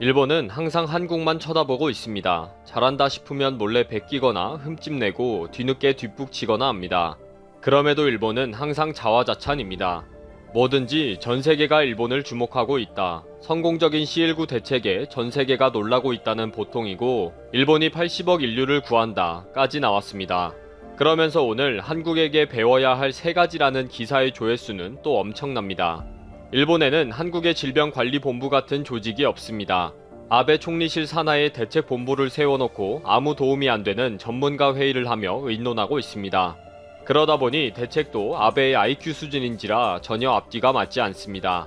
일본은 항상 한국만 쳐다보고 있습니다. 잘한다 싶으면 몰래 베끼거나 흠집내고 뒤늦게 뒷북치거나 합니다. 그럼에도 일본은 항상 자화자찬입니다. 뭐든지 전세계가 일본을 주목하고 있다. 성공적인 C19 대책에 전세계가 놀라고 있다는 보통이고, 일본이 80억 인류를 구한다 까지 나왔습니다. 그러면서 오늘 한국에게 배워야 할 3가지라는 기사의 조회수는 또 엄청납니다. 일본에는 한국의 질병관리본부 같은 조직이 없습니다. 아베 총리실 산하에 대책본부를 세워놓고 아무 도움이 안되는 전문가 회의를 하며 의논하고 있습니다. 그러다 보니 대책도 아베의 IQ 수준인지라 전혀 앞뒤가 맞지 않습니다.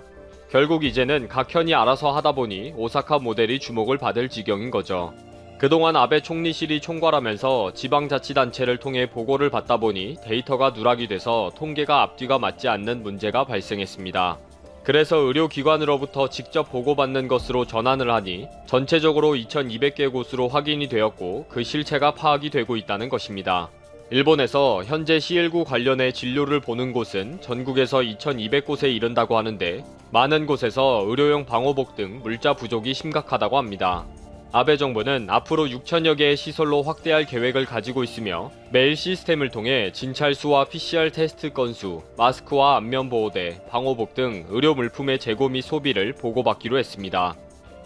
결국 이제는 각현이 알아서 하다보니 오사카 모델이 주목을 받을 지경인 거죠. 그동안 아베 총리실이 총괄하면서 지방자치단체를 통해 보고를 받다보니 데이터가 누락이 돼서 통계가 앞뒤가 맞지 않는 문제가 발생했습니다. 그래서 의료기관으로부터 직접 보고받는 것으로 전환을 하니 전체적으로 2200개 곳으로 확인이 되었고, 그 실체가 파악이 되고 있다는 것입니다. 일본에서 현재 C19 관련해 진료를 보는 곳은 전국에서 2200곳에 이른다고 하는데, 많은 곳에서 의료용 방호복 등 물자 부족이 심각하다고 합니다. 아베 정부는 앞으로 6천여 개의 시설로 확대할 계획을 가지고 있으며, 매일 시스템을 통해 진찰수와 PCR 테스트 건수, 마스크와 안면보호대, 방호복 등 의료 물품의 재고 및 소비를 보고받기로 했습니다.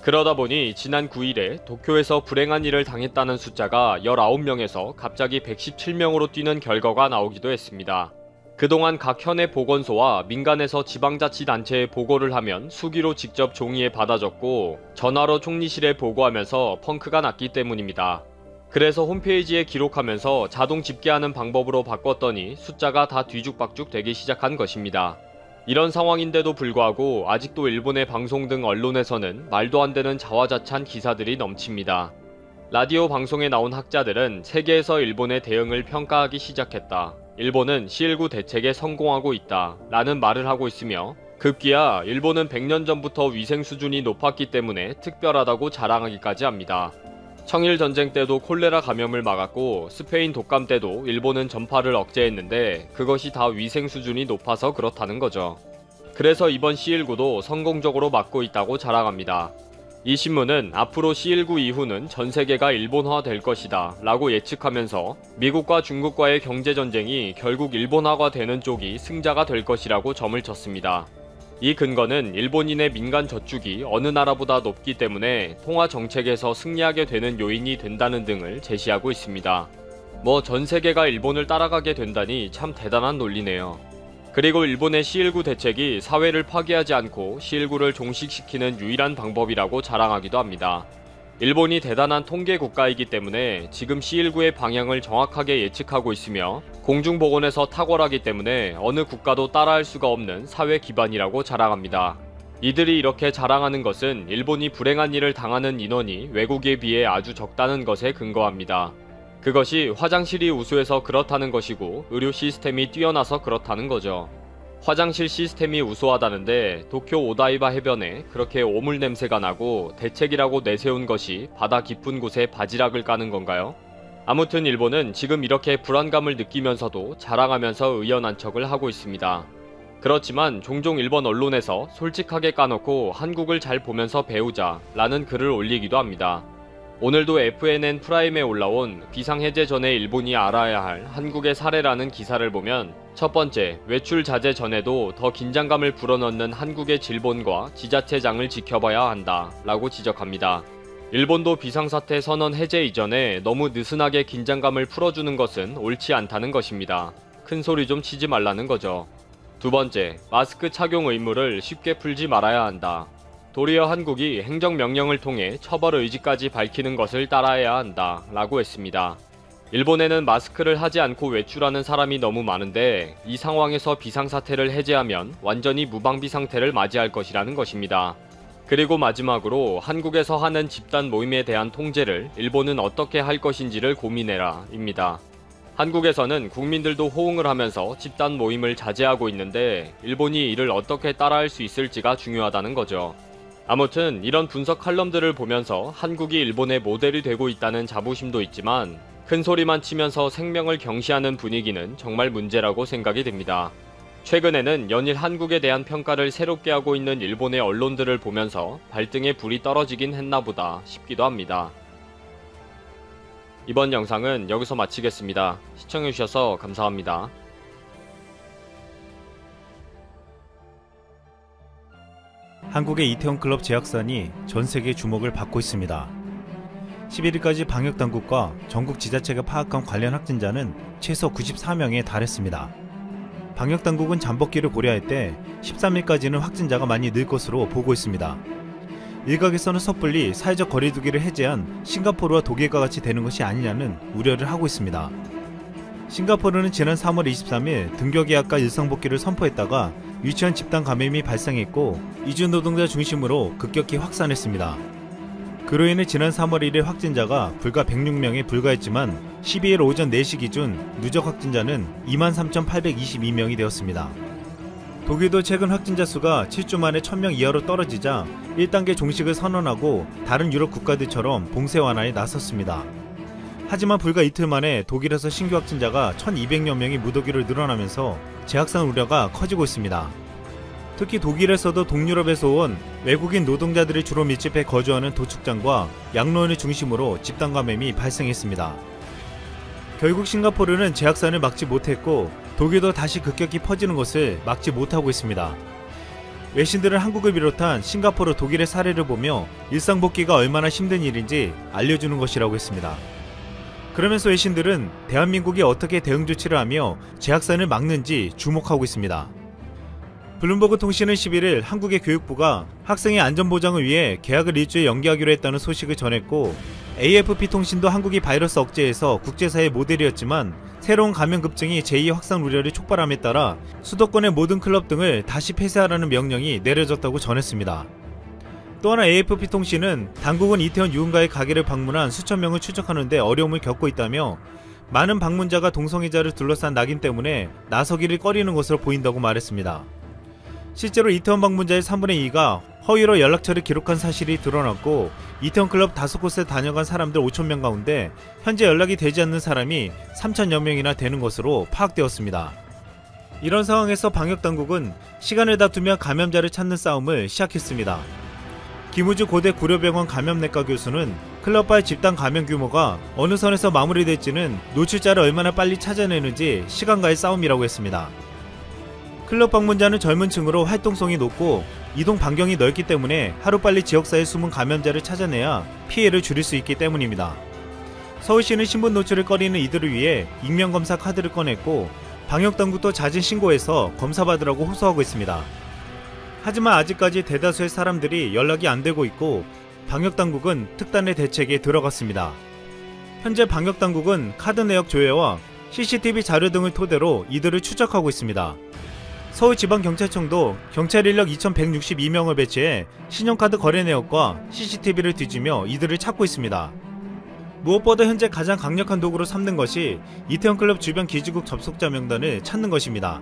그러다 보니 지난 9일에 도쿄에서 불행한 일을 당했다는 숫자가 19명에서 갑자기 117명으로 뛰는 결과가 나오기도 했습니다. 그동안 각 현의 보건소와 민간에서 지방자치단체에 보고를 하면 수기로 직접 종이에 받아줬고, 전화로 총리실에 보고하면서 펑크가 났기 때문입니다. 그래서 홈페이지에 기록하면서 자동 집계하는 방법으로 바꿨더니 숫자가 다 뒤죽박죽 되기 시작한 것입니다. 이런 상황인데도 불구하고 아직도 일본의 방송 등 언론에서는 말도 안 되는 자화자찬 기사들이 넘칩니다. 라디오 방송에 나온 학자들은 세계에서 일본의 대응을 평가하기 시작했다. 일본은 C19 대책에 성공하고 있다 라는 말을 하고 있으며, 급기야 일본은 100년 전부터 위생 수준이 높았기 때문에 특별하다고 자랑하기까지 합니다. 청일전쟁 때도 콜레라 감염을 막았고, 스페인 독감 때도 일본은 전파를 억제했는데 그것이 다 위생 수준이 높아서 그렇다는 거죠. 그래서 이번 C19도 성공적으로 막고 있다고 자랑합니다. 이 신문은 앞으로 C19 이후는 전세계가 일본화 될 것이다 라고 예측하면서 미국과 중국과의 경제전쟁이 결국 일본화가 되는 쪽이 승자가 될 것이라고 점을 쳤습니다. 이 근거는 일본인의 민간 저축이 어느 나라보다 높기 때문에 통화정책에서 승리하게 되는 요인이 된다는 등을 제시하고 있습니다. 뭐 전세계가 일본을 따라가게 된다니 참 대단한 논리네요. 그리고 일본의 C19 대책이 사회를 파괴하지 않고 C19를 종식시키는 유일한 방법이라고 자랑하기도 합니다. 일본이 대단한 통계 국가이기 때문에 지금 C19의 방향을 정확하게 예측하고 있으며, 공중보건에서 탁월하기 때문에 어느 국가도 따라할 수가 없는 사회 기반이라고 자랑합니다. 이들이 이렇게 자랑하는 것은 일본이 불행한 일을 당하는 인원이 외국에 비해 아주 적다는 것에 근거합니다. 그것이 화장실이 우수해서 그렇다는 것이고, 의료 시스템이 뛰어나서 그렇다는 거죠. 화장실 시스템이 우수하다는데 도쿄 오다이바 해변에 그렇게 오물 냄새가 나고 대책이라고 내세운 것이 바다 깊은 곳에 바지락을 까는 건가요? 아무튼 일본은 지금 이렇게 불안감을 느끼면서도 자랑하면서 의연한 척을 하고 있습니다. 그렇지만 종종 일본 언론에서 솔직하게 까놓고 한국을 잘 보면서 배우자 라는 글을 올리기도 합니다. 오늘도 FNN 프라임에 올라온 비상해제 전에 일본이 알아야 할 한국의 사례라는 기사를 보면, 첫 번째, 외출 자제 전에도 더 긴장감을 불어넣는 한국의 질본과 지자체장을 지켜봐야 한다 라고 지적합니다. 일본도 비상사태 선언 해제 이전에 너무 느슨하게 긴장감을 풀어주는 것은 옳지 않다는 것입니다. 큰 소리 좀 치지 말라는 거죠. 두 번째, 마스크 착용 의무를 쉽게 풀지 말아야 한다. 도리어 한국이 행정명령을 통해 처벌 의지까지 밝히는 것을 따라야 한다 라고 했습니다. 일본에는 마스크를 하지 않고 외출하는 사람이 너무 많은데, 이 상황에서 비상사태를 해제하면 완전히 무방비 상태를 맞이할 것이라는 것입니다. 그리고 마지막으로 한국에서 하는 집단 모임에 대한 통제를 일본은 어떻게 할 것인지를 고민해라 입니다. 한국에서는 국민들도 호응을 하면서 집단 모임을 자제하고 있는데, 일본이 이를 어떻게 따라할 수 있을지가 중요하다는 거죠. 아무튼 이런 분석 칼럼들을 보면서 한국이 일본의 모델이 되고 있다는 자부심도 있지만, 큰 소리만 치면서 생명을 경시하는 분위기는 정말 문제라고 생각이 됩니다. 최근에는 연일 한국에 대한 평가를 새롭게 하고 있는 일본의 언론들을 보면서 발등에 불이 떨어지긴 했나보다 싶기도 합니다. 이번 영상은 여기서 마치겠습니다. 시청해주셔서 감사합니다. 한국의 이태원클럽 재확산이 전세계 주목을 받고 있습니다. 11일까지 방역당국과 전국 지자체가 파악한 관련 확진자는 최소 94명에 달했습니다. 방역당국은 잠복기를 고려할 때 13일까지는 확진자가 많이 늘 것으로 보고 있습니다. 일각에서는 섣불리 사회적 거리두기를 해제한 싱가포르와 독일과 같이 되는 것이 아니냐는 우려를 하고 있습니다. 싱가포르는 지난 3월 23일 등교계약과 일상복귀를 선포했다가 유치원 집단 감염이 발생했고 이주노동자 중심으로 급격히 확산했습니다. 그로 인해 지난 3월 1일 확진자가 불과 106명에 불과했지만 12일 오전 4시 기준 누적 확진자는 23,822명이 되었습니다. 독일도 최근 확진자 수가 7주 만에 1000명 이하로 떨어지자 1단계 종식을 선언하고 다른 유럽 국가들처럼 봉쇄 완화에 나섰습니다. 하지만 불과 이틀 만에 독일에서 신규 확진자가 1200여 명이 무더기로 늘어나면서 재확산 우려가 커지고 있습니다. 특히 독일에서도 동유럽에서 온 외국인 노동자들이 주로 밀집해 거주하는 도축장과 양로원을 중심으로 집단 감염이 발생했습니다. 결국 싱가포르는 재확산을 막지 못했고 독일도 다시 급격히 퍼지는 것을 막지 못하고 있습니다. 외신들은 한국을 비롯한 싱가포르, 독일의 사례를 보며 일상복귀가 얼마나 힘든 일인지 알려주는 것이라고 했습니다. 그러면서 외신들은 대한민국이 어떻게 대응 조치를 하며 재확산을 막는지 주목하고 있습니다. 블룸버그 통신은 11일 한국의 교육부가 학생의 안전보장을 위해 개학을 일주일 연기하기로 했다는 소식을 전했고 AFP통신도 한국이 바이러스 억제에서 국제사회 모델이었지만 새로운 감염급증이 제2 확산 우려를 촉발함에 따라 수도권의 모든 클럽 등을 다시 폐쇄하라는 명령이 내려졌다고 전했습니다. 또 하나 AFP통신은 당국은 이태원 유흥가의 가게를 방문한 수천 명을 추적하는데 어려움을 겪고 있다며 많은 방문자가 동성애자를 둘러싼 낙인 때문에 나서기를 꺼리는 것으로 보인다고 말했습니다. 실제로 이태원 방문자의 3분의 2가 허위로 연락처를 기록한 사실이 드러났고 이태원클럽 5곳에 다녀간 사람들 5,000명 가운데 현재 연락이 되지 않는 사람이 3,000여 명이나 되는 것으로 파악되었습니다. 이런 상황에서 방역당국은 시간을 다투며 감염자를 찾는 싸움을 시작했습니다. 김우주 고대 구려병원 감염내과 교수는 클럽바의 집단 감염 규모가 어느 선에서 마무리될지는 노출자를 얼마나 빨리 찾아내는지 시간과의 싸움이라고 했습니다. 클럽 방문자는 젊은 층으로 활동성이 높고 이동 반경이 넓기 때문에 하루빨리 지역사회에 숨은 감염자를 찾아내야 피해를 줄일 수 있기 때문입니다. 서울시는 신분 노출을 꺼리는 이들을 위해 익명검사 카드를 꺼냈고 방역당국도 잦은 신고해서 검사받으라고 호소하고 있습니다. 하지만 아직까지 대다수의 사람들이 연락이 안 되고 있고 방역당국은 특단의 대책에 들어갔습니다. 현재 방역당국은 카드 내역 조회와 CCTV 자료 등을 토대로 이들을 추적하고 있습니다. 서울지방경찰청도 경찰 인력 2162명을 배치해 신용카드 거래 내역과 CCTV를 뒤지며 이들을 찾고 있습니다. 무엇보다 현재 가장 강력한 도구로 삼는 것이 이태원클럽 주변 기지국 접속자 명단을 찾는 것입니다.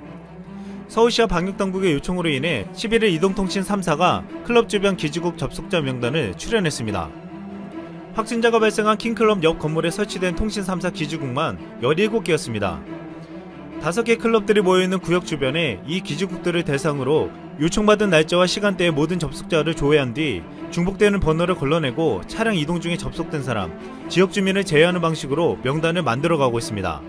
서울시와 방역당국의 요청으로 인해 11일 이동통신 3사가 클럽 주변 기지국 접속자 명단을 출연했습니다. 확진자가 발생한 킹클럽 옆 건물에 설치된 통신 3사 기지국만 17개였습니다. 5개 클럽들이 모여있는 구역 주변에 이 기지국들을 대상으로 요청받은 날짜와 시간대의 모든 접속자를 조회한 뒤 중복되는 번호를 걸러내고 차량 이동 중에 접속된 사람, 지역 주민을 제외하는 방식으로 명단을 만들어가고 있습니다.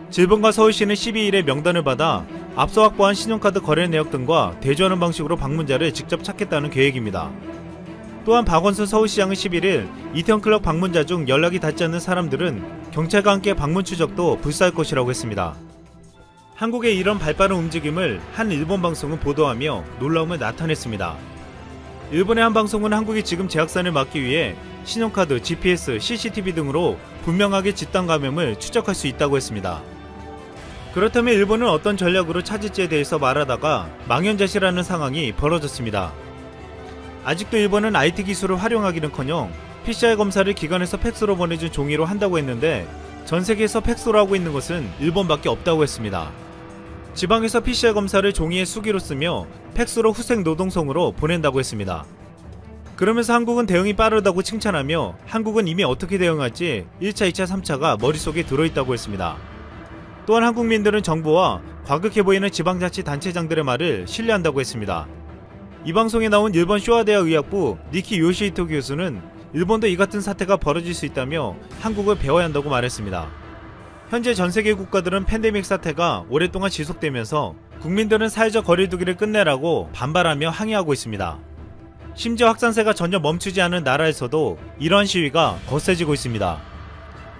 질본과 서울시는 12일에 명단을 받아 앞서 확보한 신용카드 거래 내역 등과 대조하는 방식으로 방문자를 직접 찾겠다는 계획입니다. 또한 박원순 서울시장은 11일 이태원클럽 방문자 중 연락이 닿지 않는 사람들은 경찰과 함께 방문 추적도 불사할 것이라고 했습니다. 한국의 이런 발빠른 움직임을 한 일본 방송은 보도하며 놀라움을 나타냈습니다. 일본의 한 방송은 한국이 지금 재확산을 막기 위해 신용카드, GPS, CCTV 등으로 분명하게 집단 감염을 추적할 수 있다고 했습니다. 그렇다면 일본은 어떤 전략으로 찾을지에 대해서 말하다가 망연자실하는 상황이 벌어졌습니다. 아직도 일본은 IT 기술을 활용하기는커녕 PCR 검사를 기관에서 팩스로 보내준 종이로 한다고 했는데 전 세계에서 팩스로 하고 있는 것은 일본밖에 없다고 했습니다. 지방에서 PCR 검사를 종이에 수기로 쓰며 팩스로 후생 노동성으로 보낸다고 했습니다. 그러면서 한국은 대응이 빠르다고 칭찬하며 한국은 이미 어떻게 대응할지 1차, 2차, 3차가 머릿속에 들어있다고 했습니다. 또한 한국민들은 정부와 과격해 보이는 지방자치단체장들의 말을 신뢰한다고 했습니다. 이 방송에 나온 일본 쇼와대학 의학부 니키 요시히토 교수는 일본도 이 같은 사태가 벌어질 수 있다며 한국을 배워야 한다고 말했습니다. 현재 전 세계 국가들은 팬데믹 사태가 오랫동안 지속되면서 국민들은 사회적 거리두기를 끝내라고 반발하며 항의하고 있습니다. 심지어 확산세가 전혀 멈추지 않은 나라에서도 이러한 시위가 거세지고 있습니다.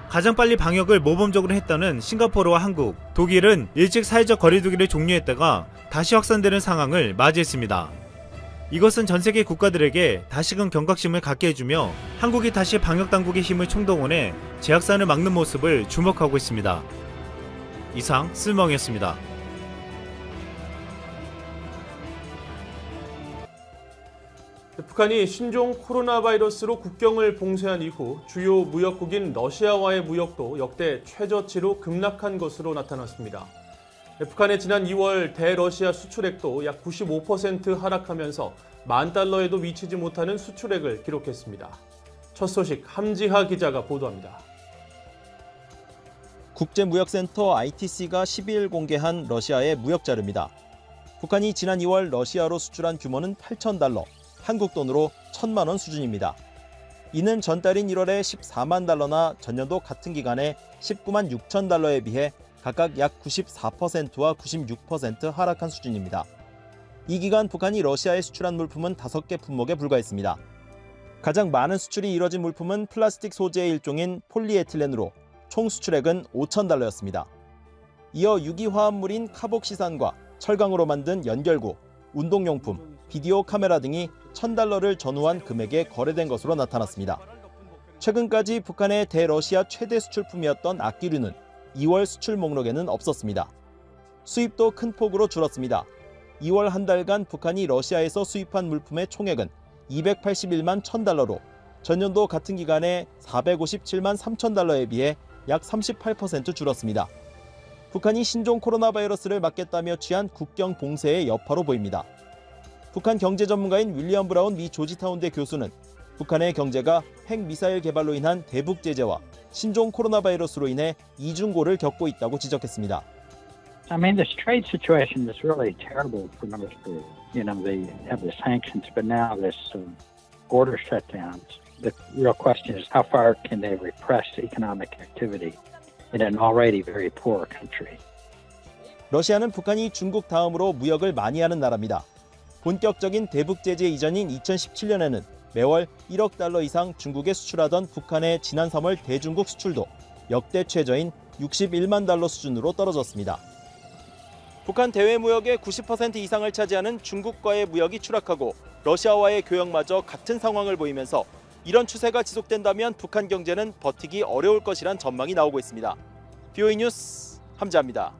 가장 빨리 방역을 모범적으로 했다는 싱가포르와 한국, 독일은 일찍 사회적 거리두기를 종료했다가 다시 확산되는 상황을 맞이했습니다. 이것은 전 세계 국가들에게 다시금 경각심을 갖게 해주며 한국이 다시 방역당국의 힘을 총동원해 재확산을 막는 모습을 주목하고 있습니다. 이상 쓸멍이었습니다. 북한이 신종 코로나 바이러스로 국경을 봉쇄한 이후 주요 무역국인 러시아와의 무역도 역대 최저치로 급락한 것으로 나타났습니다. 북한의 지난 2월 대러시아 수출액도 약 95% 하락하면서 $10,000에도 미치지 못하는 수출액을 기록했습니다. 첫 소식 함지하 기자가 보도합니다. 국제무역센터 ITC가 12일 공개한 러시아의 무역 자료입니다. 북한이 지난 2월 러시아로 수출한 규모는 $8,000, 한국 돈으로 1,000만 원 수준입니다. 이는 전달인 1월에 $140,000나 전년도 같은 기간에 $196,000에 비해 각각 약 94%와 96% 하락한 수준입니다. 이 기간 북한이 러시아에 수출한 물품은 5개 품목에 불과했습니다. 가장 많은 수출이 이뤄진 물품은 플라스틱 소재의 일종인 폴리에틸렌으로 총 수출액은 $5,000였습니다. 이어 유기화합물인 카복시산과 철강으로 만든 연결구, 운동용품, 비디오 카메라 등이 $1,000를 전후한 금액에 거래된 것으로 나타났습니다. 최근까지 북한의 대러시아 최대 수출품이었던 악기류는 2월 수출 목록에는 없었습니다. 수입도 큰 폭으로 줄었습니다. 2월 한 달간 북한이 러시아에서 수입한 물품의 총액은 $281만 1,000로 전년도 같은 기간에 $457만 3,000에 비해 약 38% 줄었습니다. 북한이 신종 코로나 바이러스를 막겠다며 취한 국경 봉쇄의 여파로 보입니다. 북한 경제 전문가인 윌리엄 브라운 미 조지타운대 교수는 북한의 경제가 핵미사일 개발로 인한 대북 제재와 신종 코로나 바이러스로 인해 이중고를 겪고 있다고 지적했습니다. I mean, this trade situation is really terrible for North Korea. They have the sanctions, but now this border shutdowns. The real question is how far can they repress economic activity in an already very poor country? 러시아는 북한이 중국 다음으로 무역을 많이 하는 나라입니다. 본격적인 대북 제재 이전인 2017년에는 매월 $1억 이상 중국에 수출하던 북한의 지난 3월 대중국 수출도 역대 최저인 $61만 수준으로 떨어졌습니다. 북한 대외 무역의 90% 이상을 차지하는 중국과의 무역이 추락하고 러시아와의 교역마저 같은 상황을 보이면서 이런 추세가 지속된다면 북한 경제는 버티기 어려울 것이란 전망이 나오고 있습니다. BOE 뉴스 함지하입니다.